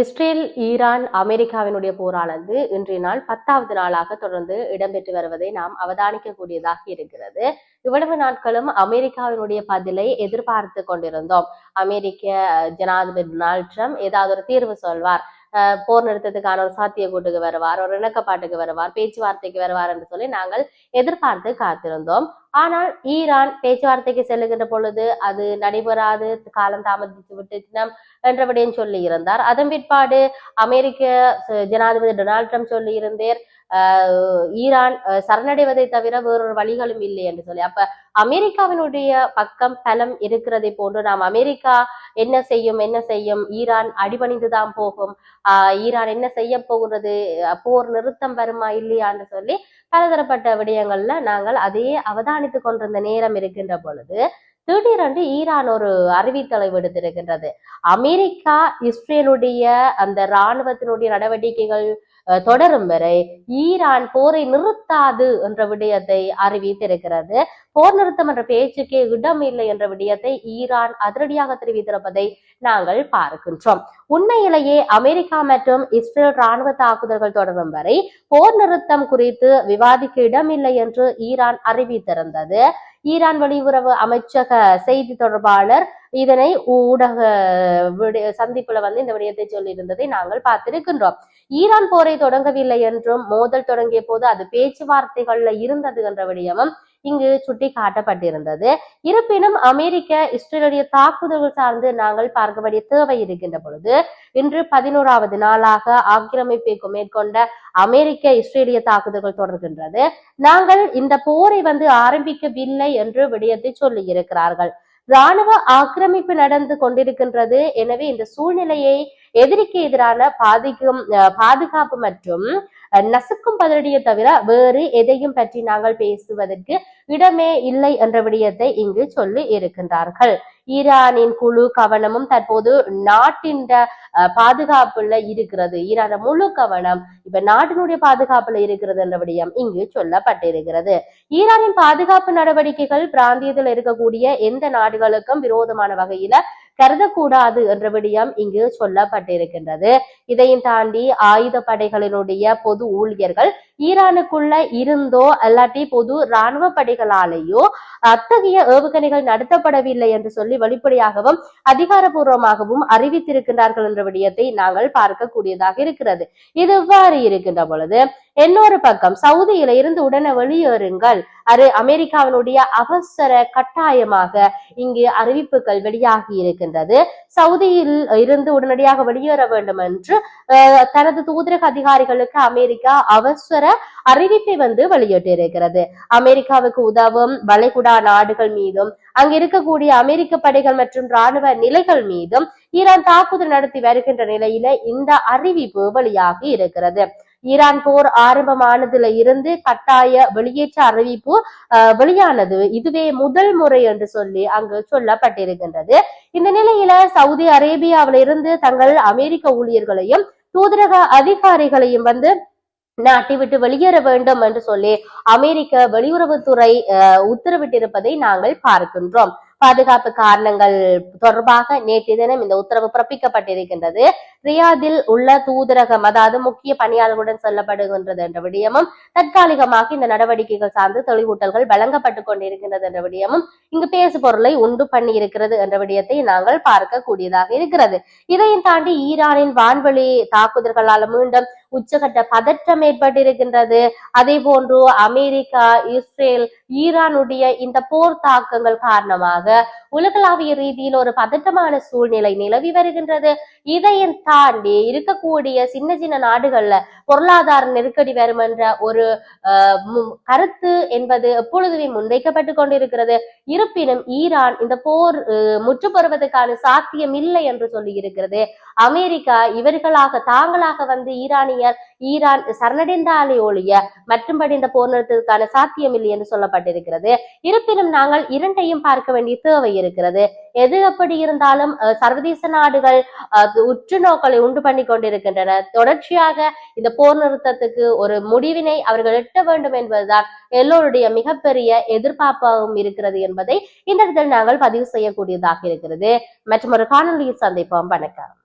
Israel Iran அமெரிக்காவினுடைய போரானது இன்றைய நாள் 10வது நாளாக தொடர்ந்து இடம்பெற்று வருவதை நாம் அவதானிக்கக்கூடியதாக இருக்கிறது. இவ்வளவு நாட்களும் அமெரிக்காவினுடைய பதிலை எதிர்பார்த்து கொண்டிருந்தோம். அமெரிக்க ஜனாதிபதி டொனால்ட் ட்ரம்ப் ஏதாவது ஒரு தீர்வு சொல்வார், போர் நிறுத்தத்துக்கான ஒரு சாத்தியக்கூட்டுக்கு வருவார், ஒரு இணக்கப்பாட்டுக்கு வருவார், பேச்சுவார்த்தைக்கு வருவார் என்று சொல்லி நாங்கள் எதிர்பார்த்து காத்திருந்தோம். ஆனால் ஈரான் பேச்சுவார்த்தைக்கு செல்லுகின்ற பொழுது அது நடைபெறாது, காலம் தாமதித்து விட்டு என்றபடியும் சொல்லி இருந்தார். அதன் பிற்பாடு அமெரிக்க ஜனாதிபதி டொனால்ட் ட்ரம்ப் சொல்லி இருந்தேர் ஈரான் சரணடைவதை தவிர வேறொரு வழிகளும் இல்லை என்று சொல்லி. அப்ப அமெரிக்காவினுடைய பக்கம் பலம் இருக்கிறதை போன்று நாம் அமெரிக்கா என்ன செய்யும் ஈரான் அடிபணிந்துதான் போகும், ஈரான் என்ன செய்ய போகிறது, போர் நிறுத்தம் வருமா இல்லையான்னு சொல்லி பலதரப்பட்ட விடயங்கள்ல நாங்கள் அதையே அவதானித்துக் கொண்டிருந்த நேரம் இருக்கின்ற பொழுது திடீரென்று ஈரான் ஒரு அறிவித்தலை விடுத்திருக்கின்றது. அமெரிக்கா இஸ்ரேலுடைய அந்த இராணுவத்தினுடைய நடவடிக்கைகள் தொடரும் வரை ஈரான் போரை நிறுத்தாது என்ற விடயத்தை அறிவித்திருக்கிறது. போர் நிறுத்தம் என்ற பேச்சுக்கே இடம் இல்லை என்ற விடயத்தை ஈரான் அதிரடியாக தெரிவித்திருப்பதை நாங்கள் பார்க்கின்றோம். உண்மையிலேயே அமெரிக்கா மற்றும் இஸ்ரேல் இராணுவ தாக்குதல்கள் தொடரும் வரை போர் நிறுத்தம் குறித்து விவாதிக்க இடமில்லை என்று ஈரான் அறிவித்திருந்தது. ஈரான் வெளியுறவு அமைச்சக செய்தி தொடர்பாளர் இதனை ஊடக சந்திப்புல இந்த விடயத்தை சொல்லி இருந்ததை நாங்கள் பார்த்திருக்கின்றோம். ஈரான் போரை தொடங்கவில்லை என்றும் மோதல் தொடங்கிய போது அது பேச்சுவார்த்தைகள்ல இருந்தது என்ற விடயமும் இங்கு சுட்டி காட்டப்பட்டிருந்தது. இருப்பினும் அமெரிக்க இஸ்ரேலுடைய தாக்குதல்கள் சார்ந்து நாங்கள் பார்க்க வேண்டிய தேவை இருக்கின்ற பொழுது இன்று 11வது நாளாக ஆக்கிரமிப்பை மேற்கொண்ட அமெரிக்க இஸ்ரேலிய தாக்குதல்கள் தொடர்கின்றது. நாங்கள் இந்த போரை ஆரம்பிக்கவில்லை என்று விடயத்தை சொல்லி இருக்கிறார்கள். இராணுவ ஆக்கிரமிப்பு நடந்து கொண்டிருக்கின்றது. எனவே இந்த சூழ்நிலையை எதிரிக்கு எதிரான பாதுகாப்பு மற்றும் நசுக்கும் பதிலடியை தவிர வேறு எதையும் பற்றி நாங்கள் பேசுவதற்கு இடமே இல்லை என்ற விடயத்தை இங்கு சொல்லி இருக்கின்றார்கள். ஈரானின் குழு கவனமும் தற்போது நாட்டின் பாதுகாப்புல இருக்கிறது. ஈரான முழு கவனம் இப்ப நாட்டினுடைய பாதுகாப்புல இருக்கிறது என்ற விடயம் இங்கு சொல்லப்பட்டிருக்கிறது. ஈரானின் பாதுகாப்பு நடவடிக்கைகள் பிராந்தியத்தில் இருக்கக்கூடிய எந்த நாடுகளுக்கும் விரோதமான வகையில கருதக்கூடாது என்ற விடயம் இங்கு சொல்லப்பட்டிருக்கின்றது. இதையும் தாண்டி ஆயுத படைகளினுடைய பொது ஊழியர்கள் ஈரானுக்குள்ள இருந்தோ அல்லாட்டி பொது இராணுவ படைகளாலேயோ அத்தகைய ஏவுகணைகள் நடத்தப்படவில்லை என்று சொல்லி வெளிப்படையாகவும் அதிகாரபூர்வமாகவும் அறிவித்திருக்கின்றார்கள் என்ற விடயத்தை நாங்கள் பார்க்கக்கூடியதாக இருக்கிறது. இது இவ்வாறு இருக்கின்ற பொழுது இன்னொரு பக்கம் சவுதியில இருந்து உடனே வெளியேறுங்கள், அது அமெரிக்காவினுடைய அவசர கட்டாயமாக இங்கு அறிவிப்புகள் வெளியாகி இருக்கின்றது. சவுதியில் இருந்து உடனடியாக வெளியேற வேண்டும் என்று தனது தூதரக அதிகாரிகளுக்கு அமெரிக்கா அவசர அறிவிப்பை வெளியிட்டு இருக்கிறது. அமெரிக்காவுக்கு உதவும் வளைகுடா நாடுகள் மீதும் அங்கு இருக்கக்கூடிய அமெரிக்க படைகள் மற்றும் இராணுவ நிலைகள் மீதும் ஈரான் தாக்குதல் நடத்தி வருகின்ற நிலையில இந்த அறிவிப்பு வெளியாகி இருக்கிறது. ஈரான் போர் ஆரம்பமானதுல இருந்து கட்டாய வெளியேற்ற அறிவிப்பு வெளியானது இதுவே முதல் முறை என்று சொல்லி அங்கு சொல்லப்பட்டிருக்கின்றது. இந்த நிலையில சவுதி அரேபியாவில இருந்து தங்கள் அமெரிக்க ஊழியர்களையும் தூதரக அதிகாரிகளையும் நாட்டை விட்டு வெளியேற வேண்டும் என்று சொல்லி அமெரிக்க வெளியுறவுத்துறை உத்தரவிட்டிருப்பதை நாங்கள் பார்க்கின்றோம். பாதுகாப்பு காரணங்கள் தொடர்பாக நேற்று தினம் இந்த உத்தரவு பிறப்பிக்கப்பட்டிருக்கின்றது. ரியாதில் உள்ள தூதரகம் அதாவது முக்கிய பணியாளர்களுடன் சொல்லப்படுகின்றது என்ற விடயமும் தற்காலிகமாக இந்த நடவடிக்கைகள் சார்ந்து தெளிவூட்டல்கள் வழங்கப்பட்டுக் கொண்டிருக்கின்றது என்ற விடயமும் இங்கு பேசு பொருளை உண்டு பண்ணி இருக்கிறது என்ற விடயத்தை நாங்கள் பார்க்கக்கூடியதாக இருக்கிறது. இதையும் தாண்டி ஈரானின் வான்வெளி தாக்குதல்களால் மீண்டும் உச்சகட்ட பதற்றம் ஏற்பட்டிருக்கின்றது. அதே போன்று அமெரிக்கா இஸ்ரேல் ஈரானுடைய இந்த போர் தாக்கங்கள் காரணமாக உலகளாவிய ரீதியில் ஒரு பதட்டமான சூழ்நிலை நிலவி வருகின்றது. இதையும் தாண்டி இருக்கக்கூடிய சின்ன சின்ன நாடுகள்ல பொருளாதார நெருக்கடி வரும் என்ற ஒரு கருத்து என்பது எப்பொழுதுமே முன்வைக்கப்பட்டு கொண்டிருக்கிறது. இருப்பினும் ஈரான் இந்த போர் முற்றுப்பெறுவதற்கான சாத்தியம் இல்லை என்று சொல்லி இருக்கிறது. அமெரிக்கா இவர்களாக தாங்களாக ஈரான் சரணடைந்தாலே ஒழிய மற்றும்படி இந்த போர் நிறுத்தத்துக்கான சாத்தியம் இல்லை என்று சொல்லப்பட்டிருக்கிறது. இருப்பினும் நாங்கள் இரண்டையும் பார்க்க வேண்டிய தேவை இருக்கிறது. எது எப்படி இருந்தாலும் சர்வதேச நாடுகள் உற்று நோக்கலை உண்டு பண்ணி கொண்டிருக்கின்றன. தொடர்ச்சியாக இந்த போர் நிறுத்தத்துக்கு ஒரு முடிவினை அவர்கள் எட்ட வேண்டும் என்பதுதான் எல்லோருடைய மிகப்பெரிய எதிர்பார்ப்பாகவும் இருக்கிறது என்பதை இந்த இடத்தில் நாங்கள் பதிவு செய்யக்கூடியதாக இருக்கிறது. மற்றும் ஒரு காணொலியில் சந்திப்போம். வணக்கம்.